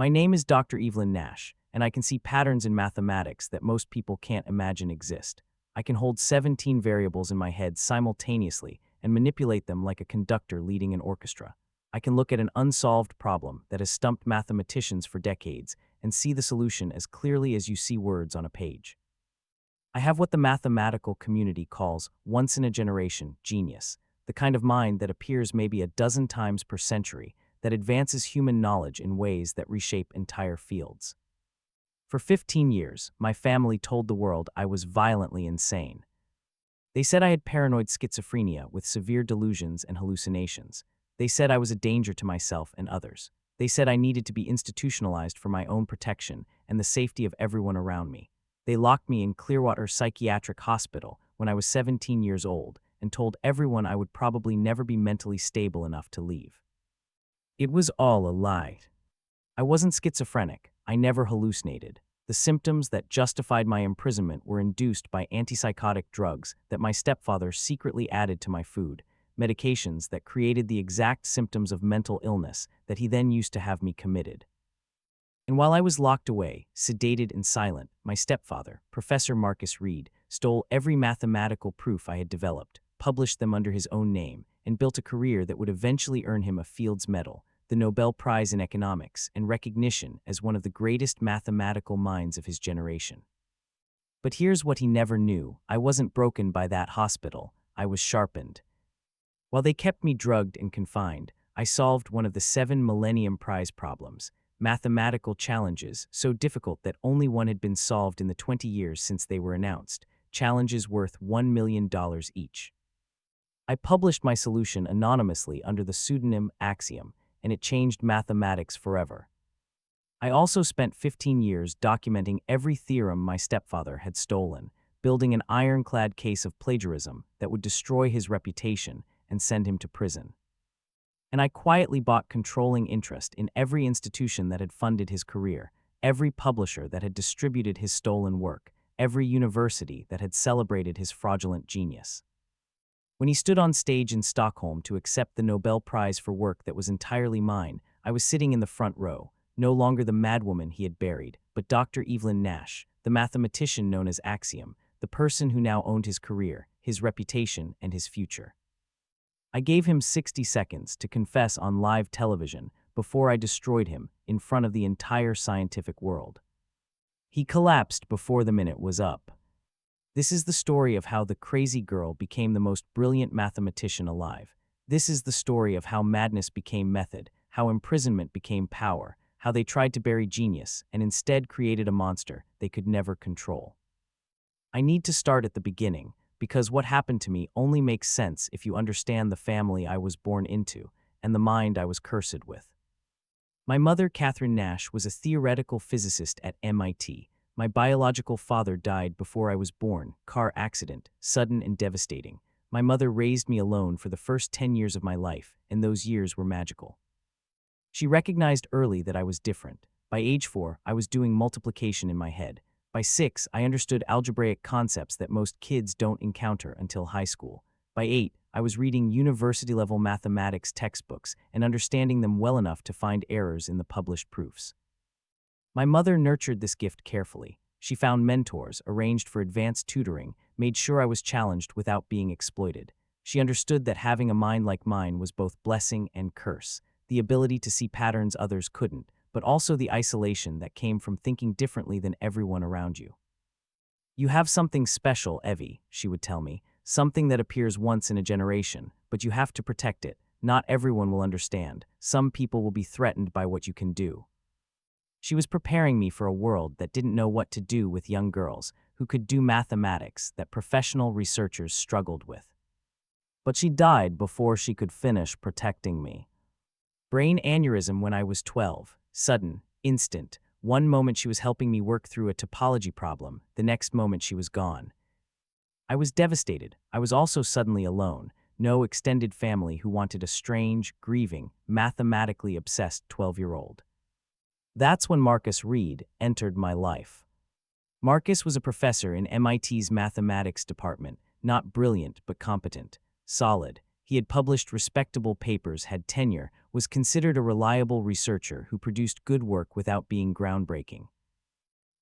My name is Dr. Evelyn Nash, and I can see patterns in mathematics that most people can't imagine exist. I can hold 17 variables in my head simultaneously and manipulate them like a conductor leading an orchestra. I can look at an unsolved problem that has stumped mathematicians for decades and see the solution as clearly as you see words on a page. I have what the mathematical community calls once-in-a-generation genius, the kind of mind that appears maybe a dozen times per century, that advances human knowledge in ways that reshape entire fields. For 15 years, my family told the world I was violently insane. They said I had paranoid schizophrenia with severe delusions and hallucinations. They said I was a danger to myself and others. They said I needed to be institutionalized for my own protection and the safety of everyone around me. They locked me in Clearwater Psychiatric Hospital when I was 17 years old and told everyone I would probably never be mentally stable enough to leave. It was all a lie. I wasn't schizophrenic. I never hallucinated. The symptoms that justified my imprisonment were induced by antipsychotic drugs that my stepfather secretly added to my food, medications that created the exact symptoms of mental illness that he then used to have me committed. And while I was locked away, sedated and silent, my stepfather, Professor Marcus Reed, stole every mathematical proof I had developed, published them under his own name, and built a career that would eventually earn him a Fields Medal, the Nobel Prize in Economics, and recognition as one of the greatest mathematical minds of his generation. But here's what he never knew. I wasn't broken by that hospital. I was sharpened. While they kept me drugged and confined, I solved one of the 7 Millennium Prize problems, mathematical challenges so difficult that only one had been solved in the 20 years since they were announced, challenges worth $1 million each. I published my solution anonymously under the pseudonym Axiom, and it changed mathematics forever. I also spent 15 years documenting every theorem my stepfather had stolen, building an ironclad case of plagiarism that would destroy his reputation and send him to prison. And I quietly bought controlling interest in every institution that had funded his career, every publisher that had distributed his stolen work, every university that had celebrated his fraudulent genius. When he stood on stage in Stockholm to accept the Nobel Prize for work that was entirely mine, I was sitting in the front row, no longer the madwoman he had buried, but Dr. Evelyn Nash, the mathematician known as Axiom, the person who now owned his career, his reputation, and his future. I gave him 60 seconds to confess on live television before I destroyed him in front of the entire scientific world. He collapsed before the minute was up. This is the story of how the crazy girl became the most brilliant mathematician alive. This is the story of how madness became method, how imprisonment became power, how they tried to bury genius and instead created a monster they could never control. I need to start at the beginning, because what happened to me only makes sense if you understand the family I was born into and the mind I was cursed with. My mother, Catherine Nash, was a theoretical physicist at MIT. My biological father died before I was born, car accident, sudden and devastating. My mother raised me alone for the first 10 years of my life, and those years were magical. She recognized early that I was different. By age 4, I was doing multiplication in my head. By 6, I understood algebraic concepts that most kids don't encounter until high school. By 8, I was reading university-level mathematics textbooks and understanding them well enough to find errors in the published proofs. My mother nurtured this gift carefully. She found mentors, arranged for advanced tutoring, made sure I was challenged without being exploited. She understood that having a mind like mine was both blessing and curse, the ability to see patterns others couldn't, but also the isolation that came from thinking differently than everyone around you. You have something special, Evie, she would tell me, something that appears once in a generation, but you have to protect it. Not everyone will understand. Some people will be threatened by what you can do. She was preparing me for a world that didn't know what to do with young girls who could do mathematics that professional researchers struggled with. But she died before she could finish protecting me. Brain aneurysm when I was 12, sudden, instant. One moment she was helping me work through a topology problem, the next moment she was gone. I was devastated. I was also suddenly alone, no extended family who wanted a strange, grieving, mathematically obsessed 12-year-old. That's when Marcus Reed entered my life. Marcus was a professor in MIT's mathematics department, not brilliant but competent, solid. He had published respectable papers, had tenure, was considered a reliable researcher who produced good work without being groundbreaking.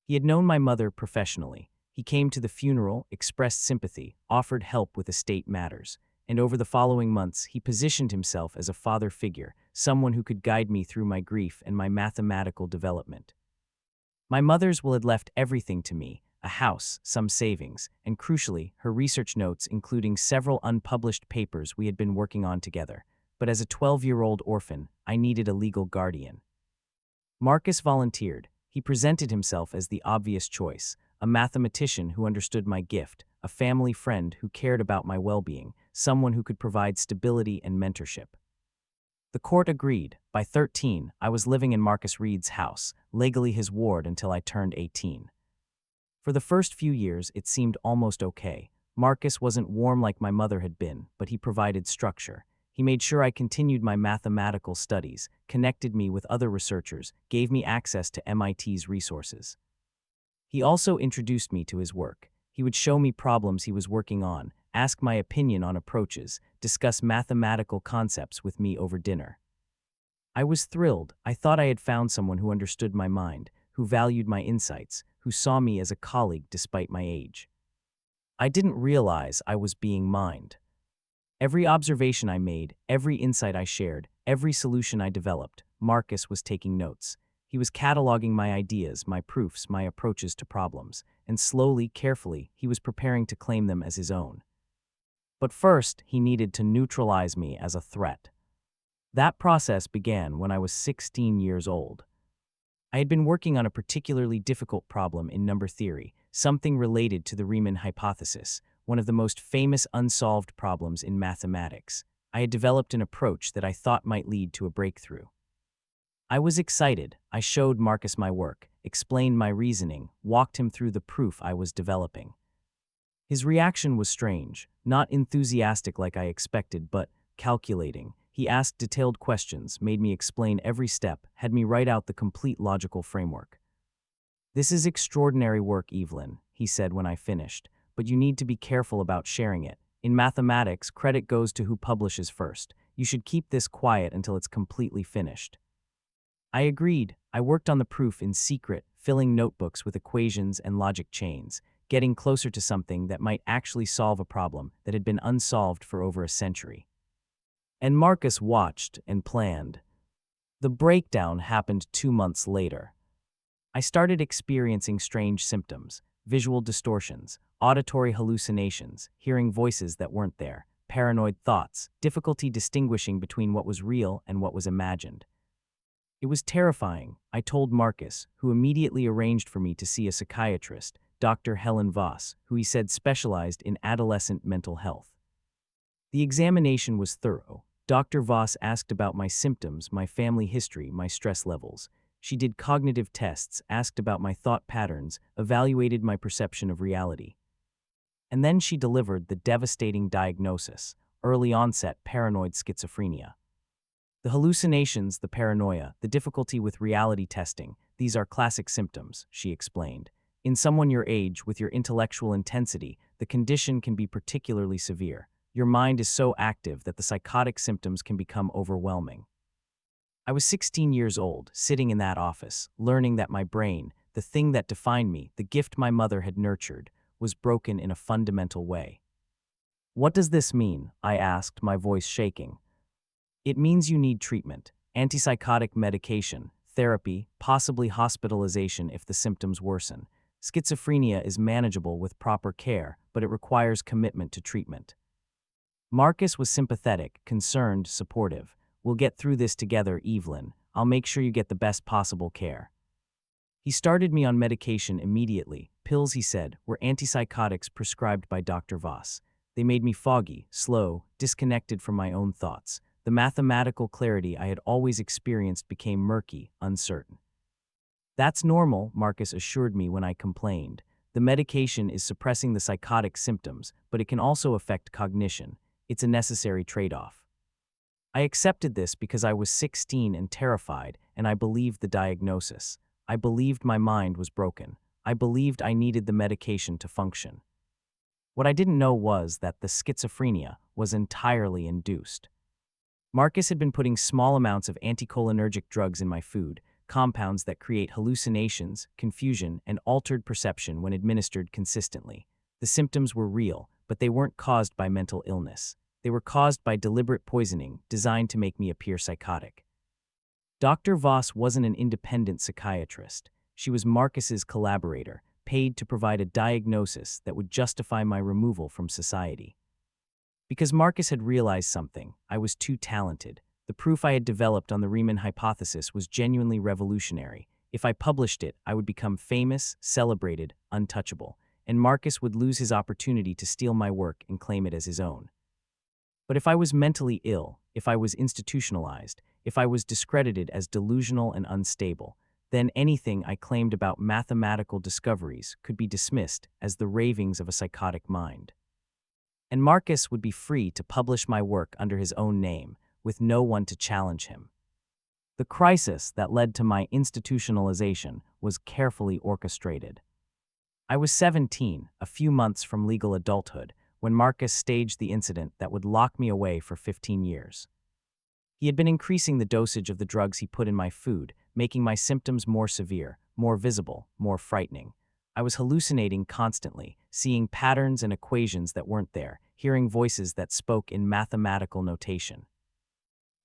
He had known my mother professionally. He came to the funeral, expressed sympathy, offered help with estate matters, and over the following months he positioned himself as a father figure, someone who could guide me through my grief and my mathematical development. My mother's will had left everything to me: a house, some savings, and crucially, her research notes including several unpublished papers we had been working on together. But as a 12-year-old orphan, I needed a legal guardian. Marcus volunteered. He presented himself as the obvious choice, a mathematician who understood my gift, a family friend who cared about my well-being, someone who could provide stability and mentorship. The court agreed. By 13, I was living in Marcus Reed's house, legally his ward until I turned 18. For the first few years, it seemed almost okay. Marcus wasn't warm like my mother had been, but he provided structure. He made sure I continued my mathematical studies, connected me with other researchers, gave me access to MIT's resources. He also introduced me to his work. He would show me problems he was working on, ask my opinion on approaches, discuss mathematical concepts with me over dinner. I was thrilled. I thought I had found someone who understood my mind, who valued my insights, who saw me as a colleague despite my age. I didn't realize I was being mined. Every observation I made, every insight I shared, every solution I developed, Marcus was taking notes. He was cataloging my ideas, my proofs, my approaches to problems, and slowly, carefully, he was preparing to claim them as his own. But first, he needed to neutralize me as a threat. That process began when I was 16 years old. I had been working on a particularly difficult problem in number theory, something related to the Riemann hypothesis, one of the most famous unsolved problems in mathematics. I had developed an approach that I thought might lead to a breakthrough. I was excited. I showed Marcus my work, explained my reasoning, walked him through the proof I was developing. His reaction was strange, not enthusiastic like I expected, but calculating. He asked detailed questions, made me explain every step, had me write out the complete logical framework. "This is extraordinary work, Evelyn," he said when I finished, "but you need to be careful about sharing it. In mathematics, credit goes to who publishes first. You should keep this quiet until it's completely finished." I agreed. I worked on the proof in secret, filling notebooks with equations and logic chains, getting closer to something that might actually solve a problem that had been unsolved for over a century. And Marcus watched and planned. The breakdown happened 2 months later. I started experiencing strange symptoms: visual distortions, auditory hallucinations, hearing voices that weren't there, paranoid thoughts, difficulty distinguishing between what was real and what was imagined. It was terrifying. I told Marcus, who immediately arranged for me to see a psychiatrist, Dr. Helen Voss, who he said specialized in adolescent mental health. The examination was thorough. Dr. Voss asked about my symptoms, my family history, my stress levels. She did cognitive tests, asked about my thought patterns, evaluated my perception of reality. And then she delivered the devastating diagnosis: early onset paranoid schizophrenia. The hallucinations, the paranoia, the difficulty with reality testing, these are classic symptoms, she explained. In someone your age, with your intellectual intensity, the condition can be particularly severe. Your mind is so active that the psychotic symptoms can become overwhelming. I was 16 years old, sitting in that office, learning that my brain, the thing that defined me, the gift my mother had nurtured, was broken in a fundamental way. "What does this mean?" I asked, my voice shaking. "It means you need treatment, antipsychotic medication, therapy, possibly hospitalization if the symptoms worsen. Schizophrenia is manageable with proper care, but it requires commitment to treatment." Marcus was sympathetic, concerned, supportive. "We'll get through this together, Evelyn. I'll make sure you get the best possible care." He started me on medication immediately. Pills, he said, were antipsychotics prescribed by Dr. Voss. They made me foggy, slow, disconnected from my own thoughts. The mathematical clarity I had always experienced became murky, uncertain. "That's normal," Marcus assured me when I complained. "The medication is suppressing the psychotic symptoms, but it can also affect cognition. It's a necessary trade-off." I accepted this because I was 16 and terrified, and I believed the diagnosis. I believed my mind was broken. I believed I needed the medication to function. What I didn't know was that the schizophrenia was entirely induced. Marcus had been putting small amounts of anticholinergic drugs in my food, compounds that create hallucinations, confusion, and altered perception when administered consistently. The symptoms were real, but they weren't caused by mental illness. They were caused by deliberate poisoning designed to make me appear psychotic. Dr. Voss wasn't an independent psychiatrist. She was Marcus's collaborator, paid to provide a diagnosis that would justify my removal from society. Because Marcus had realized something, I was too talented. The proof I had developed on the Riemann hypothesis was genuinely revolutionary. If I published it, I would become famous, celebrated, untouchable, and Marcus would lose his opportunity to steal my work and claim it as his own. But if I was mentally ill, if I was institutionalized, if I was discredited as delusional and unstable, then anything I claimed about mathematical discoveries could be dismissed as the ravings of a psychotic mind. And Marcus would be free to publish my work under his own name, with no one to challenge him. The crisis that led to my institutionalization was carefully orchestrated. I was 17, a few months from legal adulthood, when Marcus staged the incident that would lock me away for 15 years. He had been increasing the dosage of the drugs he put in my food, making my symptoms more severe, more visible, more frightening. I was hallucinating constantly, seeing patterns and equations that weren't there, hearing voices that spoke in mathematical notation.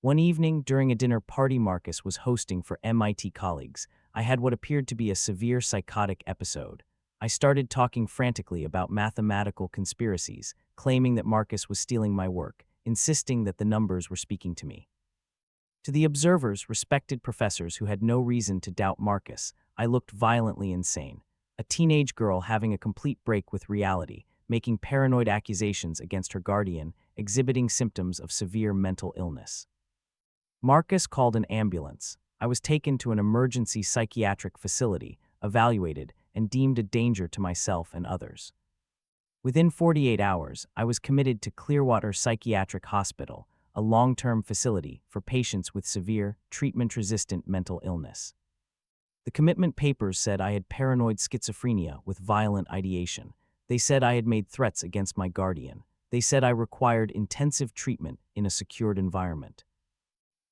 One evening, during a dinner party Marcus was hosting for MIT colleagues, I had what appeared to be a severe psychotic episode. I started talking frantically about mathematical conspiracies, claiming that Marcus was stealing my work, insisting that the numbers were speaking to me. To the observers, respected professors who had no reason to doubt Marcus, I looked violently insane. A teenage girl having a complete break with reality, making paranoid accusations against her guardian, exhibiting symptoms of severe mental illness. Marcus called an ambulance. I was taken to an emergency psychiatric facility, evaluated, and deemed a danger to myself and others. Within 48 hours, I was committed to Clearwater Psychiatric Hospital, a long-term facility for patients with severe, treatment-resistant mental illness. The commitment papers said I had paranoid schizophrenia with violent ideation. They said I had made threats against my guardian. They said I required intensive treatment in a secured environment.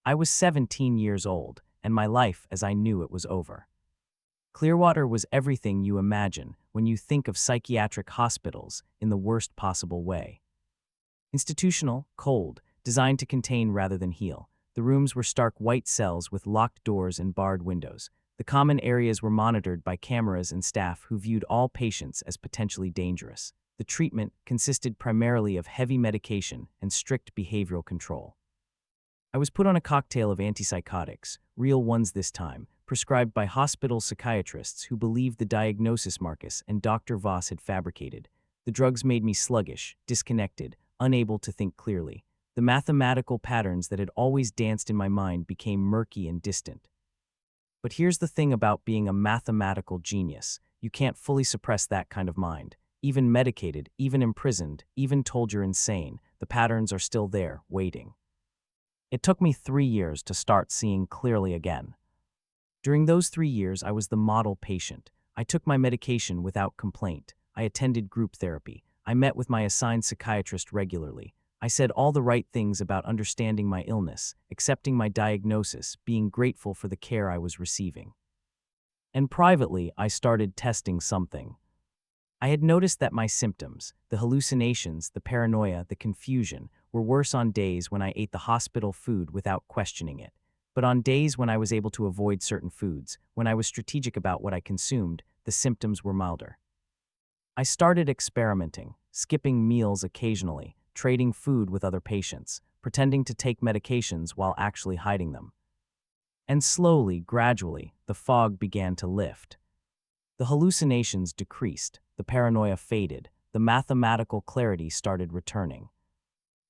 I was 17 years old, and my life as I knew it was over. Clearwater was everything you imagine when you think of psychiatric hospitals in the worst possible way. Institutional, cold, designed to contain rather than heal. The rooms were stark white cells with locked doors and barred windows. The common areas were monitored by cameras and staff who viewed all patients as potentially dangerous. The treatment consisted primarily of heavy medication and strict behavioral control. I was put on a cocktail of antipsychotics, real ones this time, prescribed by hospital psychiatrists who believed the diagnosis Marcus and Dr. Voss had fabricated. The drugs made me sluggish, disconnected, unable to think clearly. The mathematical patterns that had always danced in my mind became murky and distant. But here's the thing about being a mathematical genius. You can't fully suppress that kind of mind. Even medicated, even imprisoned, even told you're insane, the patterns are still there, waiting. It took me 3 years to start seeing clearly again. During those 3 years, I was the model patient. I took my medication without complaint. I attended group therapy. I met with my assigned psychiatrist regularly. I said all the right things about understanding my illness, accepting my diagnosis, being grateful for the care I was receiving. And privately, I started testing something. I had noticed that my symptoms, the hallucinations, the paranoia, the confusion, were worse on days when I ate the hospital food without questioning it. But on days when I was able to avoid certain foods, when I was strategic about what I consumed, the symptoms were milder. I started experimenting, skipping meals occasionally, trading food with other patients, pretending to take medications while actually hiding them. And slowly, gradually, the fog began to lift. The hallucinations decreased, the paranoia faded, the mathematical clarity started returning.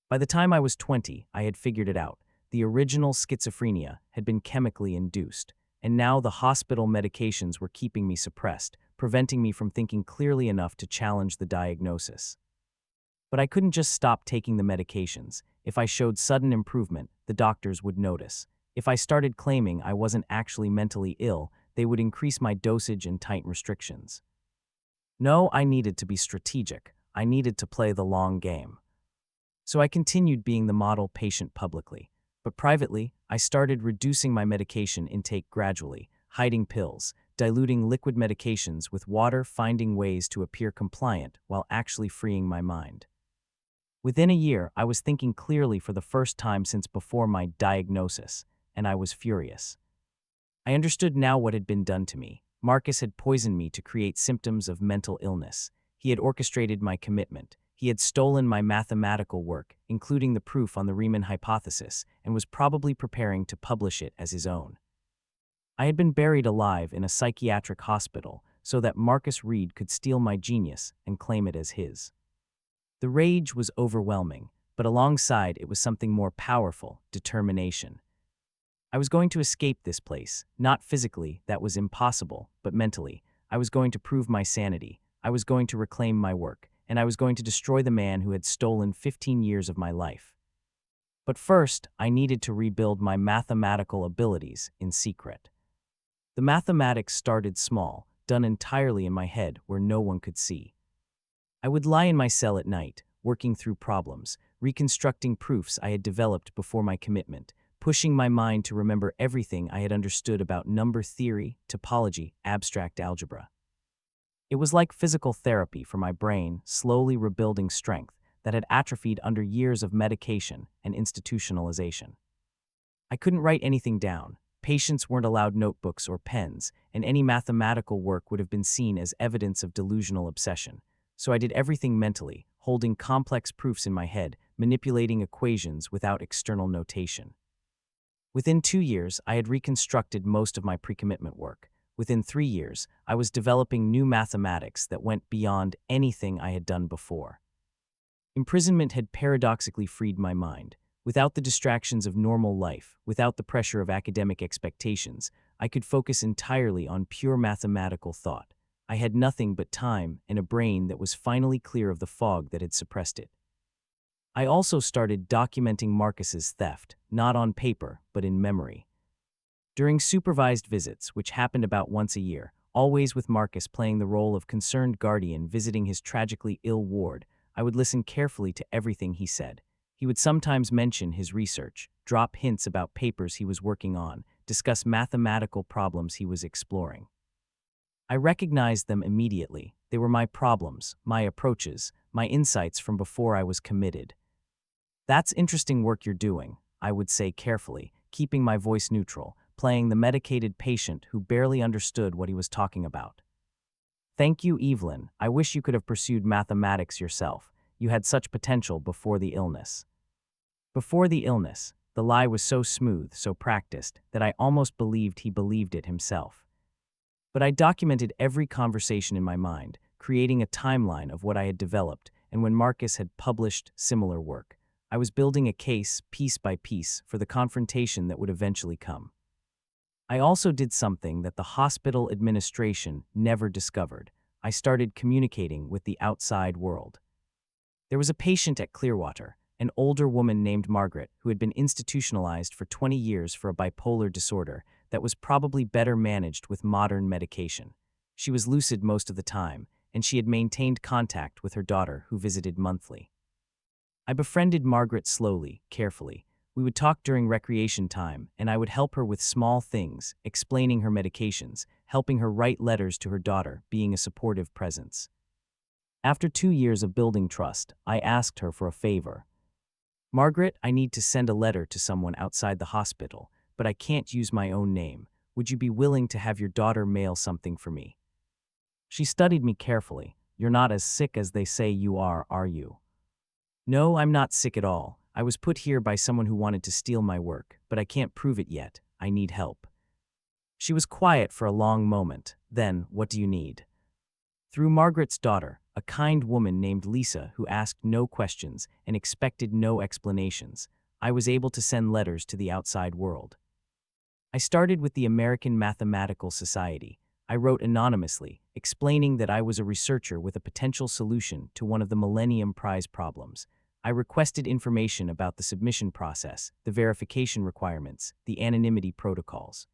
By the time I was 20, I had figured it out. The original schizophrenia had been chemically induced, and now the hospital medications were keeping me suppressed, preventing me from thinking clearly enough to challenge the diagnosis. But I couldn't just stop taking the medications. If I showed sudden improvement, the doctors would notice. If I started claiming I wasn't actually mentally ill, they would increase my dosage and tighten restrictions. No, I needed to be strategic. I needed to play the long game. So I continued being the model patient publicly. But privately, I started reducing my medication intake gradually, hiding pills, diluting liquid medications with water, finding ways to appear compliant while actually freeing my mind. Within a year, I was thinking clearly for the first time since before my diagnosis, and I was furious. I understood now what had been done to me. Marcus had poisoned me to create symptoms of mental illness. He had orchestrated my commitment. He had stolen my mathematical work, including the proof on the Riemann hypothesis, and was probably preparing to publish it as his own. I had been buried alive in a psychiatric hospital so that Marcus Reed could steal my genius and claim it as his. The rage was overwhelming, but alongside it was something more powerful: determination. I was going to escape this place, not physically, that was impossible, but mentally. I was going to prove my sanity. I was going to reclaim my work, and I was going to destroy the man who had stolen 15 years of my life. But first, I needed to rebuild my mathematical abilities in secret. The mathematics started small, done entirely in my head where no one could see. I would lie in my cell at night, working through problems, reconstructing proofs I had developed before my commitment, pushing my mind to remember everything I had understood about number theory, topology, abstract algebra. It was like physical therapy for my brain, slowly rebuilding strength that had atrophied under years of medication and institutionalization. I couldn't write anything down. Patients weren't allowed notebooks or pens, and any mathematical work would have been seen as evidence of delusional obsession. So I did everything mentally, holding complex proofs in my head, manipulating equations without external notation. Within 2 years, I had reconstructed most of my pre-commitment work. Within 3 years, I was developing new mathematics that went beyond anything I had done before. Imprisonment had paradoxically freed my mind. Without the distractions of normal life, without the pressure of academic expectations, I could focus entirely on pure mathematical thought. I had nothing but time and a brain that was finally clear of the fog that had suppressed it. I also started documenting Marcus's theft, not on paper, but in memory. During supervised visits, which happened about once a year, always with Marcus playing the role of concerned guardian visiting his tragically ill ward, I would listen carefully to everything he said. He would sometimes mention his research, drop hints about papers he was working on, discuss mathematical problems he was exploring. I recognized them immediately. They were my problems, my approaches, my insights from before I was committed. "That's interesting work you're doing," I would say carefully, keeping my voice neutral, playing the medicated patient who barely understood what he was talking about. "Thank you, Evelyn. I wish you could have pursued mathematics yourself. You had such potential before the illness." Before the illness, the lie was so smooth, so practiced, that I almost believed he believed it himself. But I documented every conversation in my mind, creating a timeline of what I had developed, and when Marcus had published similar work, I was building a case, piece by piece, for the confrontation that would eventually come. I also did something that the hospital administration never discovered. I started communicating with the outside world. There was a patient at Clearwater, an older woman named Margaret, who had been institutionalized for 20 years for a bipolar disorder that was probably better managed with modern medication. She was lucid most of the time, and she had maintained contact with her daughter, who visited monthly. I befriended Margaret slowly, carefully. We would talk during recreation time, and I would help her with small things, explaining her medications, helping her write letters to her daughter, being a supportive presence. After 2 years of building trust, I asked her for a favor. "Margaret, I need to send a letter to someone outside the hospital, but I can't use my own name. Would you be willing to have your daughter mail something for me?" She studied me carefully. "You're not as sick as they say you are you?" "No, I'm not sick at all. I was put here by someone who wanted to steal my work, but I can't prove it yet. I need help." She was quiet for a long moment. Then, "What do you need?" Through Margaret's daughter, a kind woman named Lisa who asked no questions and expected no explanations, I was able to send letters to the outside world. I started with the American Mathematical Society. I wrote anonymously, explaining that I was a researcher with a potential solution to one of the Millennium Prize problems. I requested information about the submission process, the verification requirements, the anonymity protocols.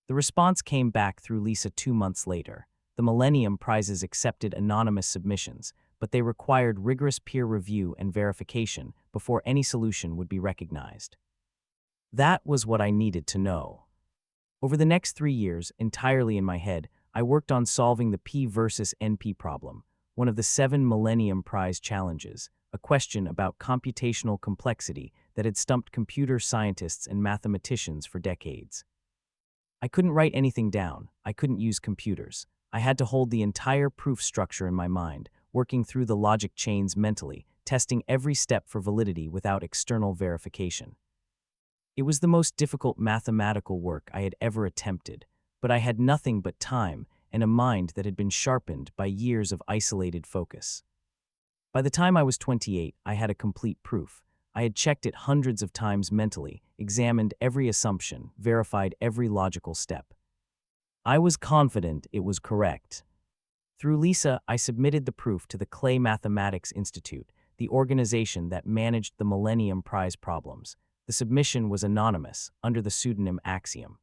The response came back through Lisa 2 months later. The Millennium Prizes accepted anonymous submissions, but they required rigorous peer review and verification before any solution would be recognized. That was what I needed to know. Over the next 3 years, entirely in my head, I worked on solving the P versus NP problem, one of the 7 Millennium Prize challenges, a question about computational complexity that had stumped computer scientists and mathematicians for decades. I couldn't write anything down. I couldn't use computers. I had to hold the entire proof structure in my mind, working through the logic chains mentally, testing every step for validity without external verification. It was the most difficult mathematical work I had ever attempted, but I had nothing but time and a mind that had been sharpened by years of isolated focus. By the time I was 28, I had a complete proof. I had checked it hundreds of times mentally, examined every assumption, verified every logical step. I was confident it was correct. Through Lisa, I submitted the proof to the Qley Mathematics Institute, the organization that managed the Millennium Prize problems. The submission was anonymous, under the pseudonym Axiom.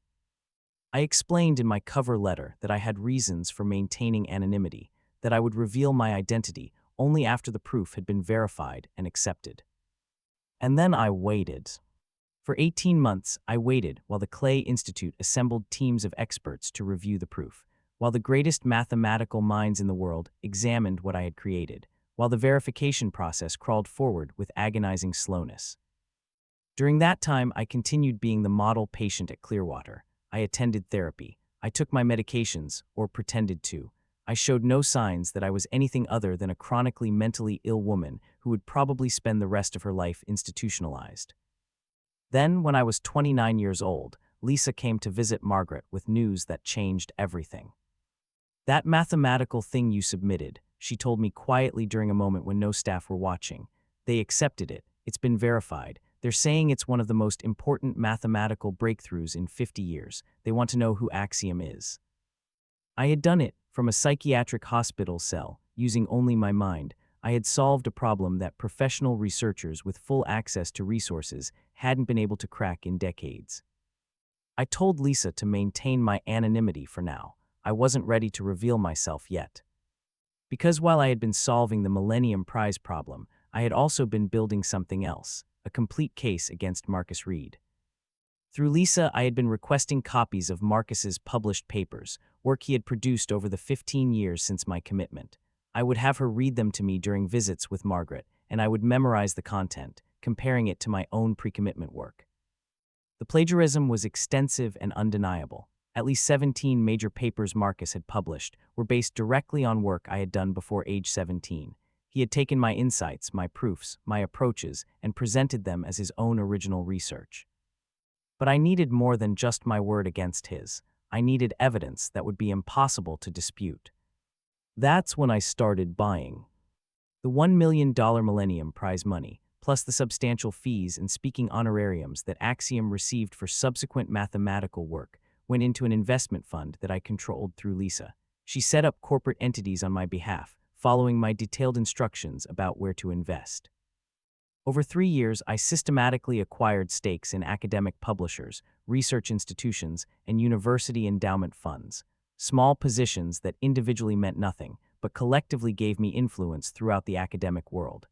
I explained in my cover letter that I had reasons for maintaining anonymity, that I would reveal my identity only after the proof had been verified and accepted. And then I waited. For 18 months, I waited while the Qley Institute assembled teams of experts to review the proof, while the greatest mathematical minds in the world examined what I had created, while the verification process crawled forward with agonizing slowness. During that time, I continued being the model patient at Clearwater. I attended therapy. I took my medications, or pretended to. I showed no signs that I was anything other than a chronically mentally ill woman who would probably spend the rest of her life institutionalized. Then, when I was 29 years old, Lisa came to visit Margaret with news that changed everything. "That mathematical thing you submitted," she told me quietly during a moment when no staff were watching. "They accepted it. It's been verified. They're saying it's one of the most important mathematical breakthroughs in 50 years. They want to know who Axiom is." I had done it from a psychiatric hospital cell, using only my mind. I had solved a problem that professional researchers with full access to resources hadn't been able to crack in decades. I told Lisa to maintain my anonymity for now. I wasn't ready to reveal myself yet. Because while I had been solving the Millennium Prize problem, I had also been building something else, a complete case against Marcus Reed. Through Lisa, I had been requesting copies of Marcus's published papers, work he had produced over the 15 years since my commitment. I would have her read them to me during visits with Margaret, and I would memorize the content, comparing it to my own pre-commitment work. The plagiarism was extensive and undeniable. At least 17 major papers Marcus had published were based directly on work I had done before age 17. He had taken my insights, my proofs, my approaches, and presented them as his own original research. But I needed more than just my word against his. I needed evidence that would be impossible to dispute. That's when I started buying. The $1 million Millennium Prize money, plus the substantial fees and speaking honorariums that Axiom received for subsequent mathematical work, went into an investment fund that I controlled through Lisa. She set up corporate entities on my behalf, following my detailed instructions about where to invest. Over 3 years, I systematically acquired stakes in academic publishers, research institutions, and university endowment funds. Small positions that individually meant nothing, but collectively gave me influence throughout the academic world.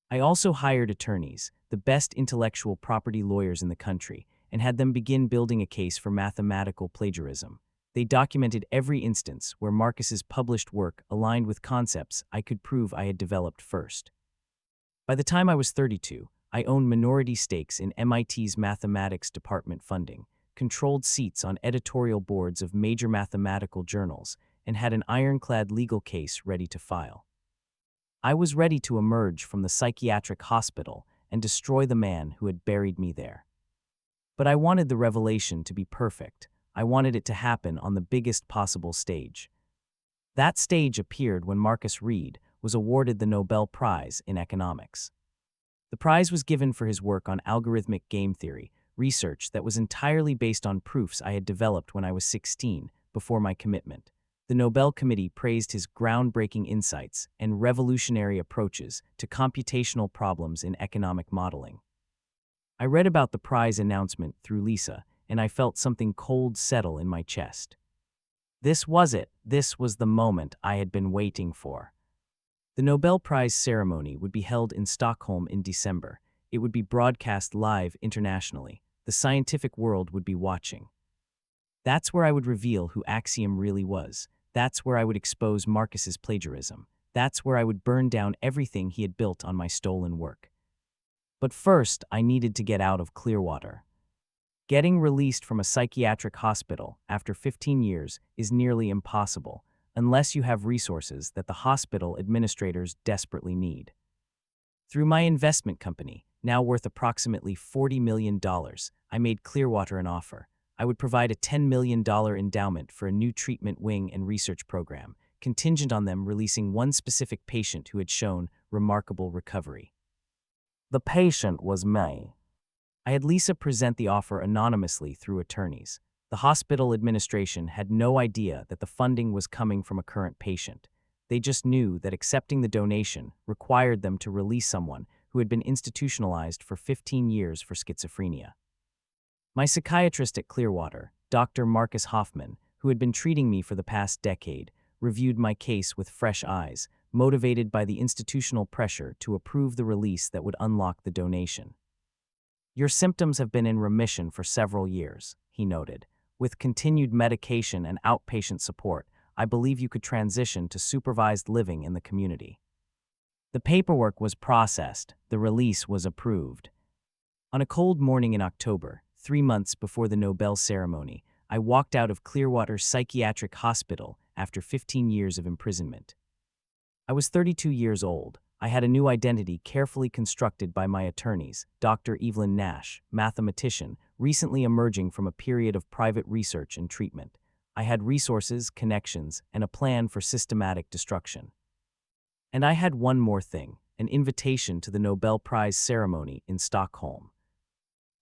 I also hired attorneys, the best intellectual property lawyers in the country, and had them begin building a case for mathematical plagiarism. They documented every instance where Marcus's published work aligned with concepts I could prove I had developed first. By the time I was 32, I owned minority stakes in MIT's mathematics department funding, controlled seats on editorial boards of major mathematical journals, and had an ironclad legal case ready to file. I was ready to emerge from the psychiatric hospital and destroy the man who had buried me there. But I wanted the revelation to be perfect. I wanted it to happen on the biggest possible stage. That stage appeared when Marcus Reed was awarded the Nobel Prize in Economics. The prize was given for his work on algorithmic game theory, research that was entirely based on proofs I had developed when I was 16, before my commitment. The Nobel Committee praised his groundbreaking insights and revolutionary approaches to computational problems in economic modeling. I read about the prize announcement through Lisa, and I felt something cold settle in my chest. This was it. This was the moment I had been waiting for. The Nobel Prize ceremony would be held in Stockholm in December. It would be broadcast live internationally. The scientific world would be watching. That's where I would reveal who Axiom really was. That's where I would expose Marcus's plagiarism. That's where I would burn down everything he had built on my stolen work. But first, I needed to get out of Clearwater. Getting released from a psychiatric hospital after 15 years is nearly impossible, unless you have resources that the hospital administrators desperately need. Through my investment company, now worth approximately $40 million, I made Clearwater an offer. I would provide a $10 million endowment for a new treatment wing and research program, contingent on them releasing one specific patient who had shown remarkable recovery. The patient was me. I had Lisa present the offer anonymously through attorneys. The hospital administration had no idea that the funding was coming from a current patient. They just knew that accepting the donation required them to release someone who had been institutionalized for 15 years for schizophrenia. My psychiatrist at Clearwater, Dr. Marcus Hoffman, who had been treating me for the past decade, reviewed my case with fresh eyes, motivated by the institutional pressure to approve the release that would unlock the donation. Your symptoms have been in remission for several years, he noted. With continued medication and outpatient support, I believe you could transition to supervised living in the community. The paperwork was processed, the release was approved. On a cold morning in October, 3 months before the Nobel ceremony, I walked out of Clearwater Psychiatric Hospital after 15 years of imprisonment. I was 32 years old. I had a new identity carefully constructed by my attorneys, Dr. Evelyn Nash, mathematician, recently emerging from a period of private research and treatment. I had resources, connections, and a plan for systematic destruction. And I had one more thing, an invitation to the Nobel Prize ceremony in Stockholm.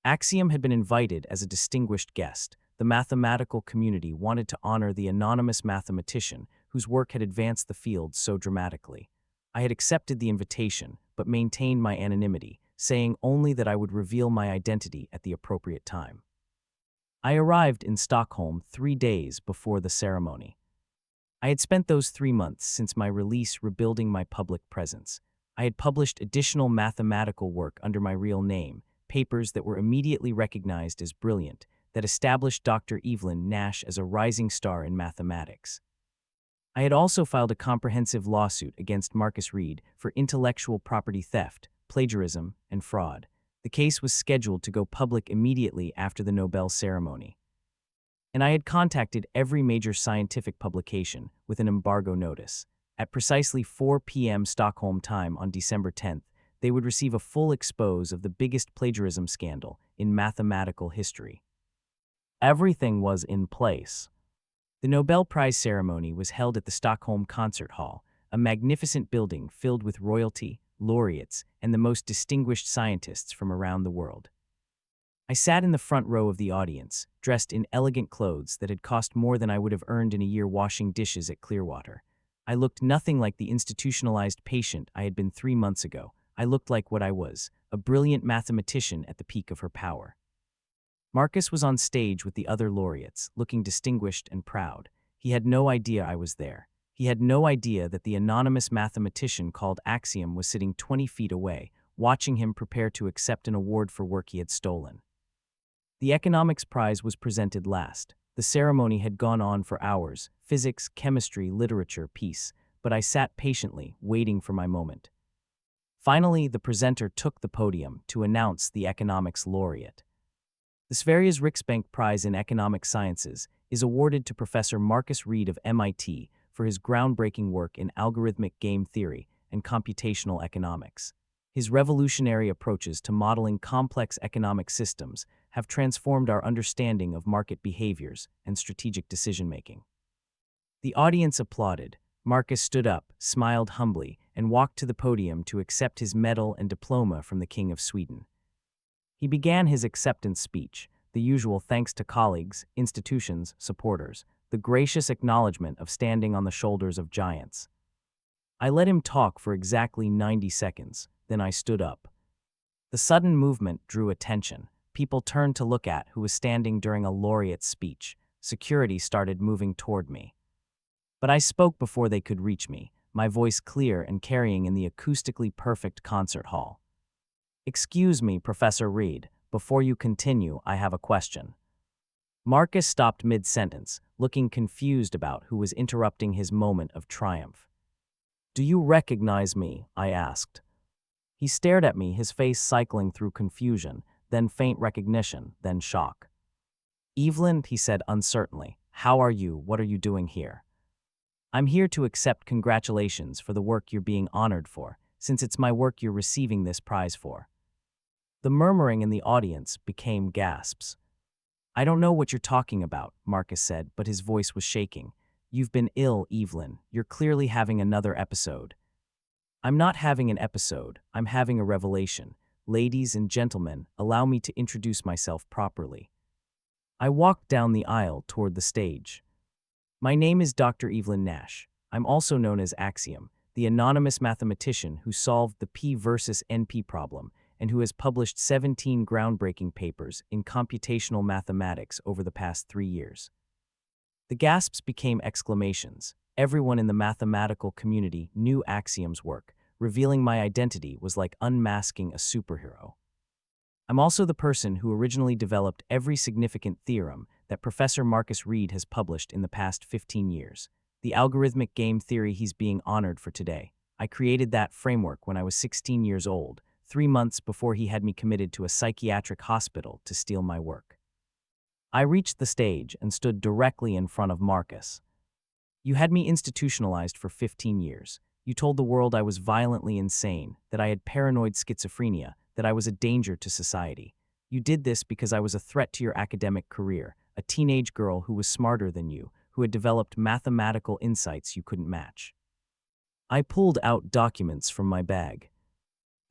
Axiom had been invited as a distinguished guest. The mathematical community wanted to honor the anonymous mathematician whose work had advanced the field so dramatically. I had accepted the invitation, but maintained my anonymity, saying only that I would reveal my identity at the appropriate time. I arrived in Stockholm 3 days before the ceremony. I had spent those 3 months since my release rebuilding my public presence. I had published additional mathematical work under my real name, papers that were immediately recognized as brilliant, that established Dr. Evelyn Nash as a rising star in mathematics. I had also filed a comprehensive lawsuit against Marcus Reed for intellectual property theft, plagiarism, and fraud. The case was scheduled to go public immediately after the Nobel ceremony. And I had contacted every major scientific publication with an embargo notice. At precisely 4 p.m. Stockholm time on December 10th, they would receive a full expose of the biggest plagiarism scandal in mathematical history. Everything was in place. The Nobel Prize ceremony was held at the Stockholm Concert Hall, a magnificent building filled with royalty, laureates, and the most distinguished scientists from around the world. I sat in the front row of the audience, dressed in elegant clothes that had cost more than I would have earned in a year washing dishes at Clearwater. I looked nothing like the institutionalized patient I had been 3 months ago. I looked like what I was, a brilliant mathematician at the peak of her power. Marcus was on stage with the other laureates, looking distinguished and proud. He had no idea I was there. He had no idea that the anonymous mathematician called Axiom was sitting 20 feet away, watching him prepare to accept an award for work he had stolen. The economics prize was presented last. The ceremony had gone on for hours, physics, chemistry, literature, peace, but I sat patiently, waiting for my moment. Finally, the presenter took the podium to announce the economics laureate. The Sveriges Riksbank Prize in Economic Sciences is awarded to Professor Marcus Reed of MIT for his groundbreaking work in algorithmic game theory and computational economics. His revolutionary approaches to modeling complex economic systems have transformed our understanding of market behaviors and strategic decision-making. The audience applauded. Marcus stood up, smiled humbly, and walked to the podium to accept his medal and diploma from the King of Sweden. He began his acceptance speech, the usual thanks to colleagues, institutions, supporters, the gracious acknowledgement of standing on the shoulders of giants. I let him talk for exactly 90 seconds, then I stood up. The sudden movement drew attention. People turned to look at who was standing during a laureate's speech. Security started moving toward me. But I spoke before they could reach me. my voice clear and carrying in the acoustically perfect concert hall. "Excuse me, Professor Reed. Before you continue, I have a question." Marcus stopped mid-sentence, looking confused about who was interrupting his moment of triumph. "Do you recognize me?" I asked. He stared at me, his face cycling through confusion, then faint recognition, then shock. "Evelyn," he said uncertainly, "how are you? What are you doing here?" "I'm here to accept congratulations for the work you're being honored for, since it's my work you're receiving this prize for." The murmuring in the audience became gasps. "I don't know what you're talking about," Marcus said, but his voice was shaking. "You've been ill, Evelyn. You're clearly having another episode." "I'm not having an episode. I'm having a revelation. Ladies and gentlemen, allow me to introduce myself properly." I walked down the aisle toward the stage. "My name is Dr. Evelyn Nash. I'm also known as Axiom, the anonymous mathematician who solved the P versus NP problem and who has published 17 groundbreaking papers in computational mathematics over the past 3 years." The gasps became exclamations. Everyone in the mathematical community knew Axiom's work. Revealing my identity was like unmasking a superhero. "I'm also the person who originally developed every significant theorem that Professor Marcus Reed has published in the past 15 years. The algorithmic game theory he's being honored for today. I created that framework when I was 16 years old, 3 months before he had me committed to a psychiatric hospital to steal my work." I reached the stage and stood directly in front of Marcus. "You had me institutionalized for 15 years. You told the world I was violently insane, that I had paranoid schizophrenia, that I was a danger to society. You did this because I was a threat to your academic career, a teenage girl who was smarter than you, who had developed mathematical insights you couldn't match." I pulled out documents from my bag.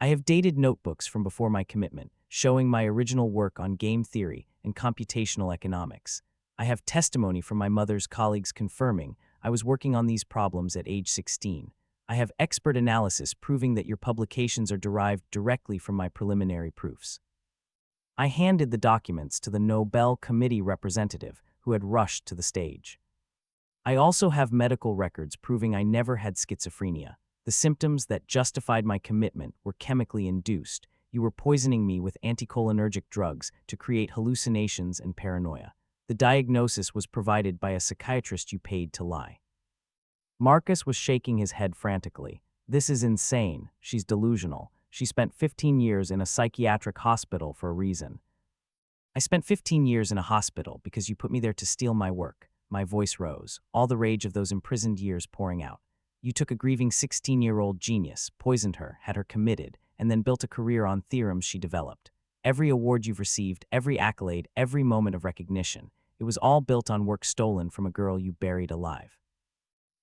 I have dated notebooks from before my commitment, showing my original work on game theory and computational economics. I have testimony from my mother's colleagues confirming I was working on these problems at age 16. I have expert analysis proving that your publications are derived directly from my preliminary proofs. I handed the documents to the Nobel Committee representative who had rushed to the stage. I also have medical records proving I never had schizophrenia. The symptoms that justified my commitment were chemically induced. You were poisoning me with anticholinergic drugs to create hallucinations and paranoia. The diagnosis was provided by a psychiatrist you paid to lie. Marcus was shaking his head frantically. "This is insane. She's delusional. She spent 15 years in a psychiatric hospital for a reason." "I spent 15 years in a hospital because you put me there to steal my work." My voice rose, all the rage of those imprisoned years pouring out. "You took a grieving 16-year-old genius, poisoned her, had her committed, and then built a career on theorems she developed. Every award you've received, every accolade, every moment of recognition, it was all built on work stolen from a girl you buried alive."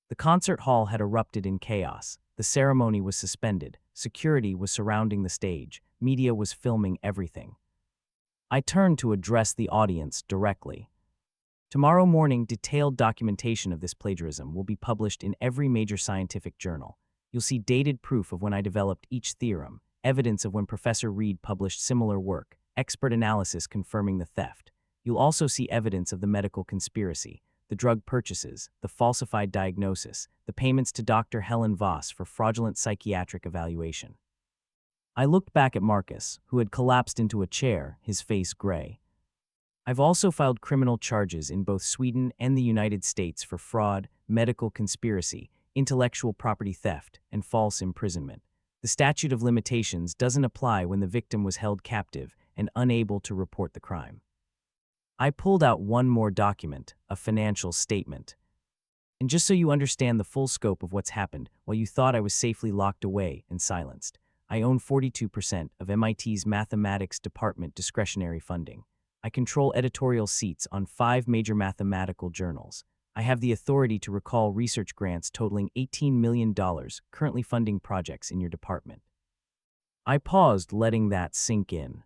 The concert hall had erupted in chaos. The ceremony was suspended. Security was surrounding the stage. Media was filming everything. I turned to address the audience directly. "Tomorrow morning, detailed documentation of this plagiarism will be published in every major scientific journal. You'll see dated proof of when I developed each theorem, evidence of when Professor Reed published similar work, expert analysis confirming the theft. You'll also see evidence of the medical conspiracy, the drug purchases, the falsified diagnosis, the payments to Dr. Helen Voss for fraudulent psychiatric evaluation." I looked back at Marcus, who had collapsed into a chair, his face gray. "I've also filed criminal charges in both Sweden and the United States for fraud, medical conspiracy, intellectual property theft, and false imprisonment. The statute of limitations doesn't apply when the victim was held captive and unable to report the crime." I pulled out one more document, a financial statement. "And just so you understand the full scope of what's happened, while you thought I was safely locked away and silenced, I own 42% of MIT's mathematics department discretionary funding. I control editorial seats on 5 major mathematical journals. I have the authority to recall research grants totaling $18 million currently funding projects in your department." I paused, letting that sink in.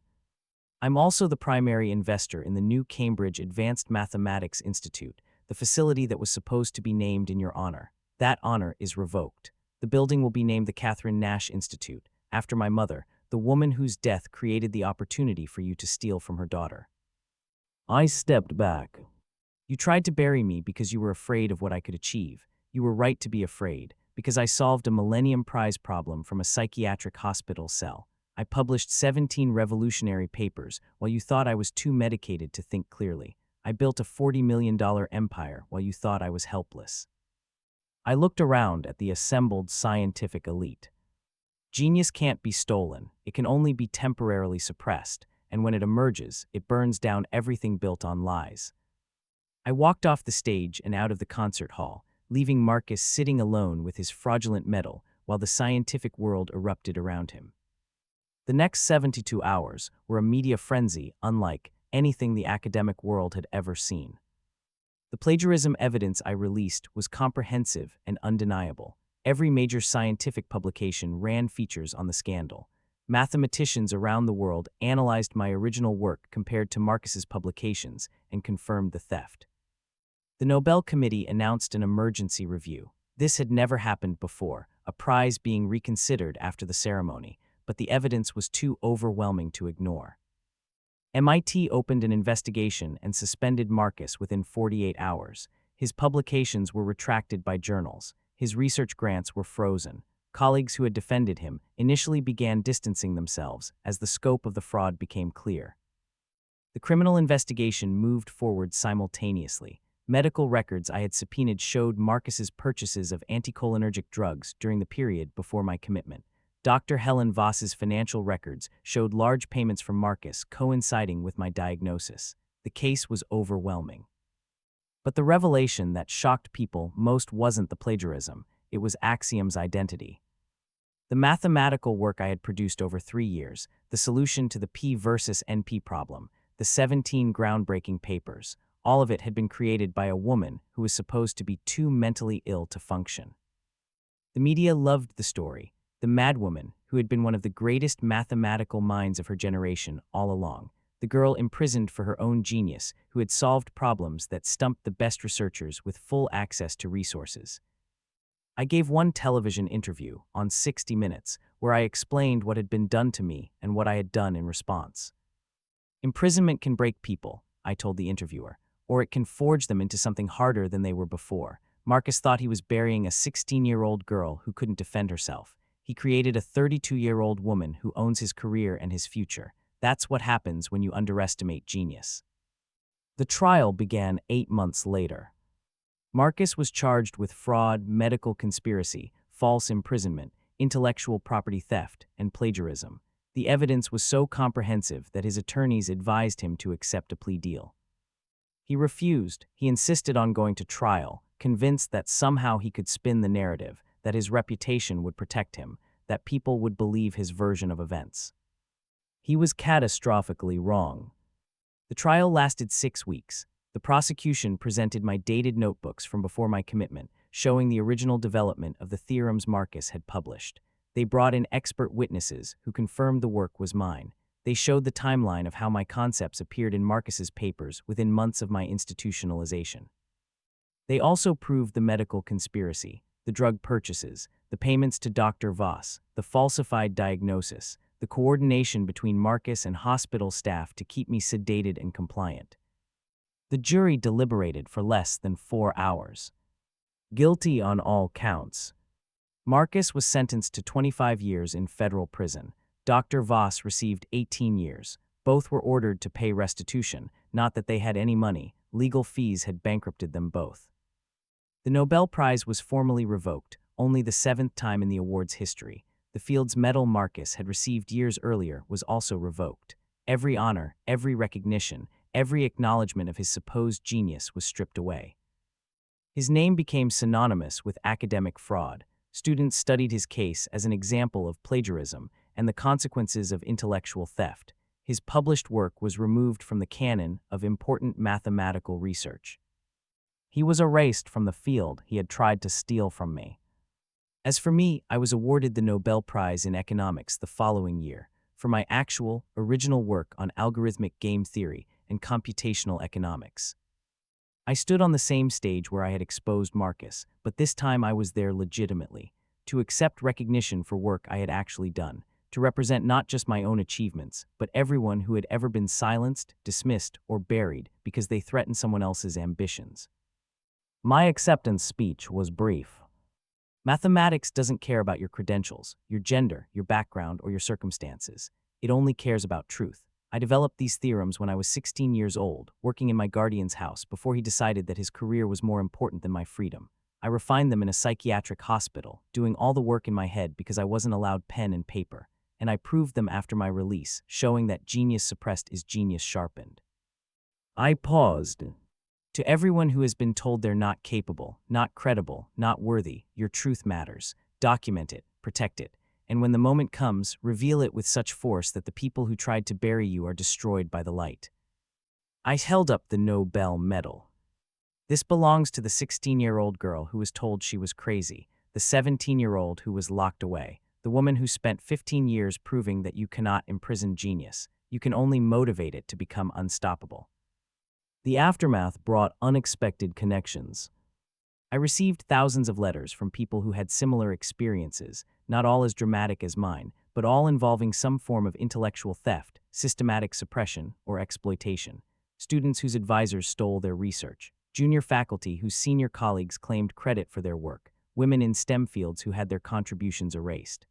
"I'm also the primary investor in the new Cambridge Advanced Mathematics Institute, the facility that was supposed to be named in your honor. That honor is revoked. The building will be named the Catherine Nash Institute, after my mother, the woman whose death created the opportunity for you to steal from her daughter." I stepped back. "You tried to bury me because you were afraid of what I could achieve. You were right to be afraid. because I solved a Millennium Prize problem from a psychiatric hospital cell. I published 17 revolutionary papers while you thought I was too medicated to think clearly. I built a $40 million empire while you thought I was helpless. I looked around at the assembled scientific elite. Genius can't be stolen, it can only be temporarily suppressed, and when it emerges, it burns down everything built on lies. I walked off the stage and out of the concert hall, leaving Marcus sitting alone with his fraudulent medal while the scientific world erupted around him. The next 72 hours were a media frenzy unlike anything the academic world had ever seen. The plagiarism evidence I released was comprehensive and undeniable. Every major scientific publication ran features on the scandal. Mathematicians around the world analyzed my original work compared to Marcus's publications and confirmed the theft. The Nobel Committee announced an emergency review. This had never happened before, a prize being reconsidered after the ceremony, but the evidence was too overwhelming to ignore. MIT opened an investigation and suspended Marcus within 48 hours. His publications were retracted by journals. His research grants were frozen. Colleagues who had defended him initially began distancing themselves as the scope of the fraud became clear. The criminal investigation moved forward simultaneously. Medical records I had subpoenaed showed Marcus's purchases of anticholinergic drugs during the period before my commitment. Dr. Helen Voss's financial records showed large payments from Marcus coinciding with my diagnosis. The case was overwhelming. But the revelation that shocked people most wasn't the plagiarism, it was Axiom's identity. The mathematical work I had produced over 3 years, the solution to the P versus NP problem, the 17 groundbreaking papers, all of it had been created by a woman who was supposed to be too mentally ill to function. The media loved the story. The madwoman, who had been one of the greatest mathematical minds of her generation all along, the girl imprisoned for her own genius who had solved problems that stumped the best researchers with full access to resources. I gave one television interview on 60 Minutes where I explained what had been done to me and what I had done in response. Imprisonment can break people, I told the interviewer, or it can forge them into something harder than they were before. Marcus thought he was burying a 16-year-old girl who couldn't defend herself. He created a 32-year-old woman who owns his career and his future. That's what happens when you underestimate genius. The trial began 8 months later. Marcus was charged with fraud, medical conspiracy, false imprisonment, intellectual property theft, and plagiarism. The evidence was so comprehensive that his attorneys advised him to accept a plea deal. He refused. He insisted on going to trial, convinced that somehow he could spin the narrative, that his reputation would protect him, that people would believe his version of events. He was catastrophically wrong. The trial lasted 6 weeks. The prosecution presented my dated notebooks from before my commitment, showing the original development of the theorems Marcus had published. They brought in expert witnesses who confirmed the work was mine. They showed the timeline of how my concepts appeared in Marcus's papers within months of my institutionalization. They also proved the medical conspiracy, the drug purchases, the payments to Dr. Voss, the falsified diagnosis, the coordination between Marcus and hospital staff to keep me sedated and compliant. The jury deliberated for less than 4 hours. Guilty on all counts. Marcus was sentenced to 25 years in federal prison. Dr. Voss received 18 years. Both were ordered to pay restitution, not that they had any money. Legal fees had bankrupted them both. The Nobel Prize was formally revoked, only the 7th time in the award's history. The Fields Medal Marcus had received years earlier was also revoked. Every honor, every recognition, every acknowledgement of his supposed genius was stripped away. His name became synonymous with academic fraud. Students studied his case as an example of plagiarism and the consequences of intellectual theft. His published work was removed from the canon of important mathematical research. He was erased from the field he had tried to steal from me. As for me, I was awarded the Nobel Prize in Economics the following year for my actual, original work on algorithmic game theory and computational economics. I stood on the same stage where I had exposed Marcus, but this time I was there legitimately, to accept recognition for work I had actually done, to represent not just my own achievements, but everyone who had ever been silenced, dismissed, or buried because they threatened someone else's ambitions. My acceptance speech was brief. Mathematics doesn't care about your credentials, your gender, your background, or your circumstances. It only cares about truth. I developed these theorems when I was 16 years old, working in my guardian's house before he decided that his career was more important than my freedom. I refined them in a psychiatric hospital, doing all the work in my head because I wasn't allowed pen and paper. And I proved them after my release, showing that genius suppressed is genius sharpened. I paused. To everyone who has been told they're not capable, not credible, not worthy, your truth matters. Document it, protect it, and when the moment comes, reveal it with such force that the people who tried to bury you are destroyed by the light. I held up the Nobel medal. This belongs to the 16-year-old girl who was told she was crazy, the 17-year-old who was locked away, the woman who spent 15 years proving that you cannot imprison genius. You can only motivate it to become unstoppable. The aftermath brought unexpected connections. I received thousands of letters from people who had similar experiences, not all as dramatic as mine, but all involving some form of intellectual theft, systematic suppression, or exploitation. Students whose advisors stole their research, junior faculty whose senior colleagues claimed credit for their work, women in STEM fields who had their contributions erased.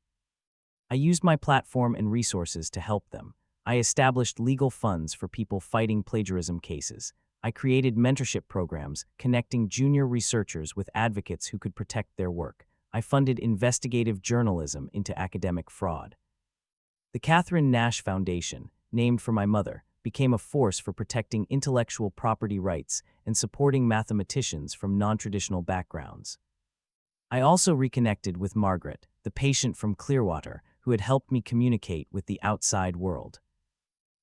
I used my platform and resources to help them. I established legal funds for people fighting plagiarism cases. I created mentorship programs connecting junior researchers with advocates who could protect their work. I funded investigative journalism into academic fraud. The Catherine Nash Foundation, named for my mother, became a force for protecting intellectual property rights and supporting mathematicians from non-traditional backgrounds. I also reconnected with Margaret, the patient from Clearwater, who had helped me communicate with the outside world.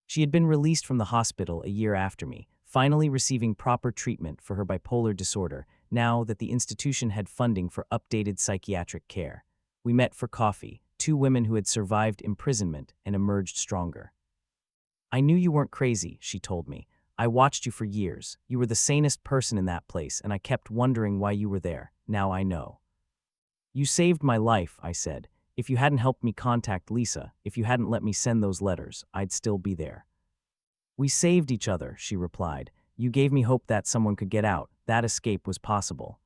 She had been released from the hospital a year after me, finally receiving proper treatment for her bipolar disorder now that the institution had funding for updated psychiatric care. We met for coffee, two women who had survived imprisonment and emerged stronger. I knew you weren't crazy, she told me. I watched you for years. You were the sanest person in that place, and I kept wondering why you were there. Now I know. You saved my life, I said. If you hadn't helped me contact Lisa, if you hadn't let me send those letters, I'd still be there. We saved each other, she replied. You gave me hope that someone could get out, that escape was possible.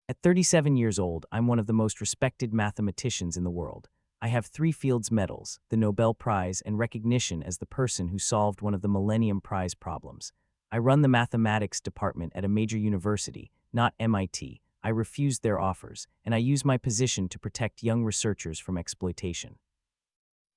At 37 years old, I'm one of the most respected mathematicians in the world. I have 3 Fields Medals, the Nobel Prize, and recognition as the person who solved one of the Millennium Prize problems. I run the mathematics department at a major university, not MIT. I refused their offers, and I use my position to protect young researchers from exploitation.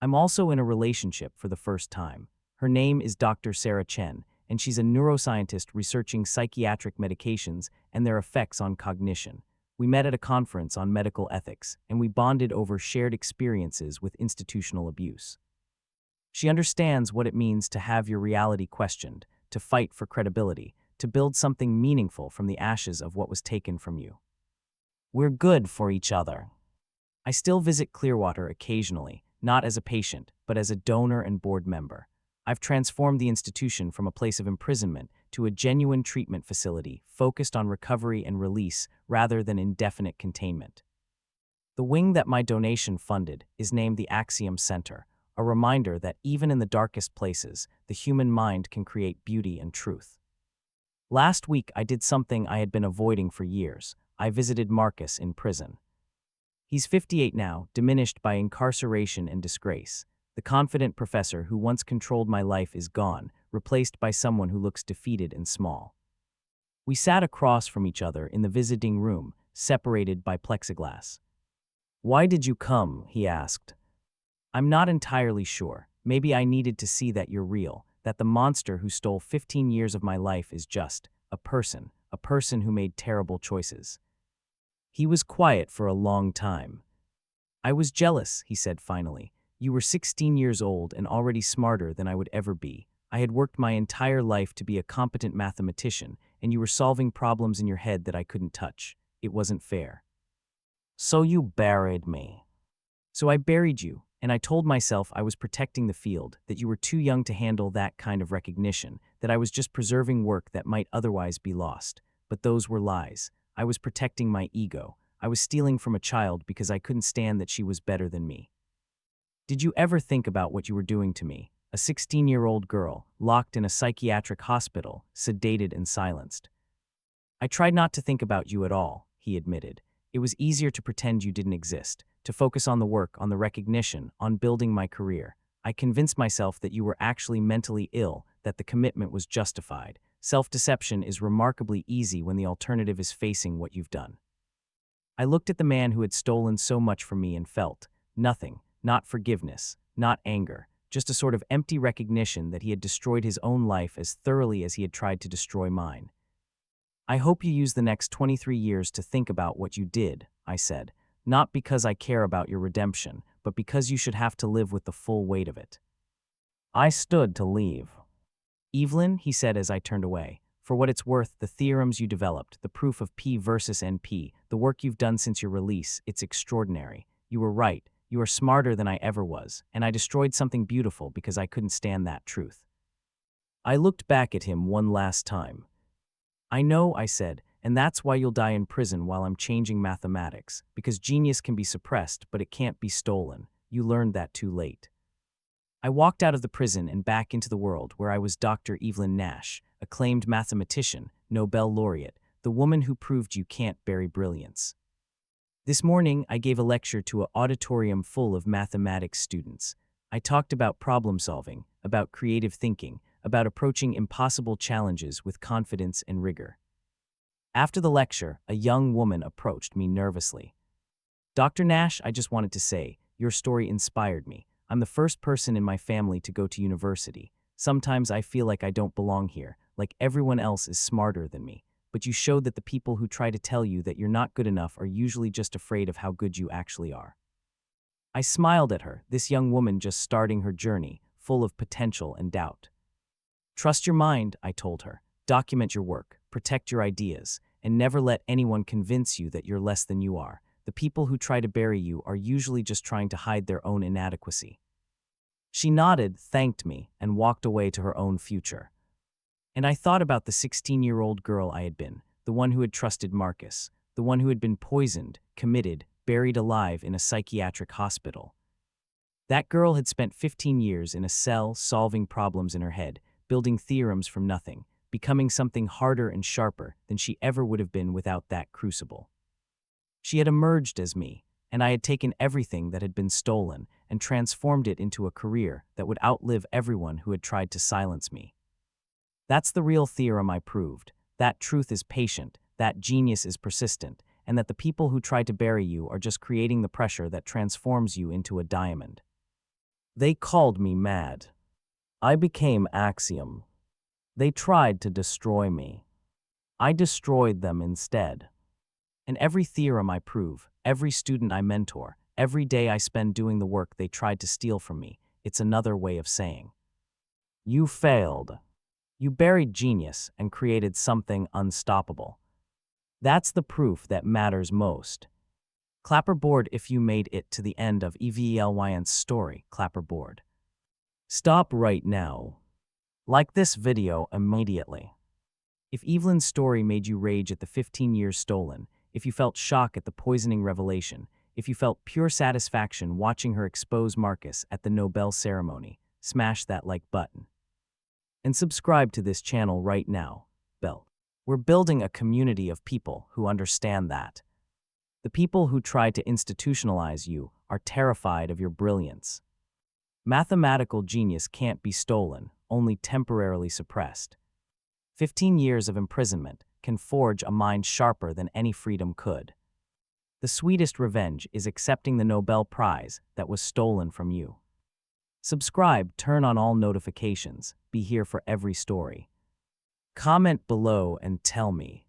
I'm also in a relationship for the first time. Her name is Dr. Sarah Chen, and she's a neuroscientist researching psychiatric medications and their effects on cognition. We met at a conference on medical ethics, and we bonded over shared experiences with institutional abuse. She understands what it means to have your reality questioned, to fight for credibility, to build something meaningful from the ashes of what was taken from you. We're good for each other. I still visit Clearwater occasionally, not as a patient, but as a donor and board member. I've transformed the institution from a place of imprisonment to a genuine treatment facility focused on recovery and release rather than indefinite containment. The wing that my donation funded is named the Axiom Center, a reminder that even in the darkest places, the human mind can create beauty and truth. Last week, I did something I had been avoiding for years. I visited Marcus in prison. He's 58 now, diminished by incarceration and disgrace. The confident professor who once controlled my life is gone, replaced by someone who looks defeated and small. We sat across from each other in the visiting room, separated by plexiglass. "Why did you come?" he asked. "I'm not entirely sure. Maybe I needed to see that you're real, that the monster who stole 15 years of my life is just a person who made terrible choices." He was quiet for a long time. "I was jealous," he said finally. "You were 16 years old and already smarter than I would ever be. I had worked my entire life to be a competent mathematician, and you were solving problems in your head that I couldn't touch. It wasn't fair. So you buried me." "So I buried you, and I told myself I was protecting the field, that you were too young to handle that kind of recognition, that I was just preserving work that might otherwise be lost. But those were lies. I was protecting my ego. I was stealing from a child because I couldn't stand that she was better than me. Did you ever think about what you were doing to me? A 16-year-old girl, locked in a psychiatric hospital, sedated and silenced." "I tried not to think about you at all," he admitted. It was easier to pretend you didn't exist, to focus on the work, on the recognition, on building my career. I convinced myself that you were actually mentally ill, that the commitment was justified. Self-deception is remarkably easy when the alternative is facing what you've done. I looked at the man who had stolen so much from me and felt nothing, not forgiveness, not anger, just a sort of empty recognition that he had destroyed his own life as thoroughly as he had tried to destroy mine. I hope you use the next 23 years to think about what you did, I said, not because I care about your redemption, but because you should have to live with the full weight of it. I stood to leave. Evelyn, he said as I turned away, for what it's worth, the theorems you developed, the proof of P versus NP, the work you've done since your release, it's extraordinary. You were right. You are smarter than I ever was, and I destroyed something beautiful because I couldn't stand that truth. I looked back at him one last time. I know, I said, and that's why you'll die in prison while I'm changing mathematics, because genius can be suppressed, but it can't be stolen. You learned that too late. I walked out of the prison and back into the world where I was Dr. Evelyn Nash, acclaimed mathematician, Nobel laureate, the woman who proved you can't bury brilliance. This morning, I gave a lecture to an auditorium full of mathematics students. I talked about problem solving, about creative thinking, about approaching impossible challenges with confidence and rigor. After the lecture, a young woman approached me nervously. Dr. Nash, I just wanted to say, your story inspired me. I'm the first person in my family to go to university. Sometimes I feel like I don't belong here, like everyone else is smarter than me. But you showed that the people who try to tell you that you're not good enough are usually just afraid of how good you actually are. I smiled at her, this young woman just starting her journey, full of potential and doubt. Trust your mind, I told her. Document your work, protect your ideas, and never let anyone convince you that you're less than you are. The people who try to bury you are usually just trying to hide their own inadequacy. She nodded, thanked me, and walked away to her own future. And I thought about the 16-year-old girl I had been, the one who had trusted Marcus, the one who had been poisoned, committed, buried alive in a psychiatric hospital. That girl had spent 15 years in a cell solving problems in her head, building theorems from nothing, becoming something harder and sharper than she ever would have been without that crucible. She had emerged as me, and I had taken everything that had been stolen and transformed it into a career that would outlive everyone who had tried to silence me. That's the real theorem I proved, that truth is patient, that genius is persistent, and that the people who try to bury you are just creating the pressure that transforms you into a diamond. They called me mad. I became axiom. They tried to destroy me. I destroyed them instead. And every theorem I prove, every student I mentor, every day I spend doing the work they tried to steal from me, it's another way of saying, you failed. You buried genius and created something unstoppable. That's the proof that matters most. Clapperboard if you made it to the end of Evelyn's story, clapperboard. Stop right now. Like this video immediately. If Evelyn's story made you rage at the 15 years stolen, if you felt shock at the poisoning revelation, if you felt pure satisfaction watching her expose Marcus at the Nobel ceremony, smash that like button. And subscribe to this channel right now, bell. We're building a community of people who understand that. The people who try to institutionalize you are terrified of your brilliance. Mathematical genius can't be stolen, only temporarily suppressed. 15 years of imprisonment can forge a mind sharper than any freedom could. The sweetest revenge is accepting the Nobel Prize that was stolen from you. Subscribe, turn on all notifications, be here for every story. Comment below and tell me,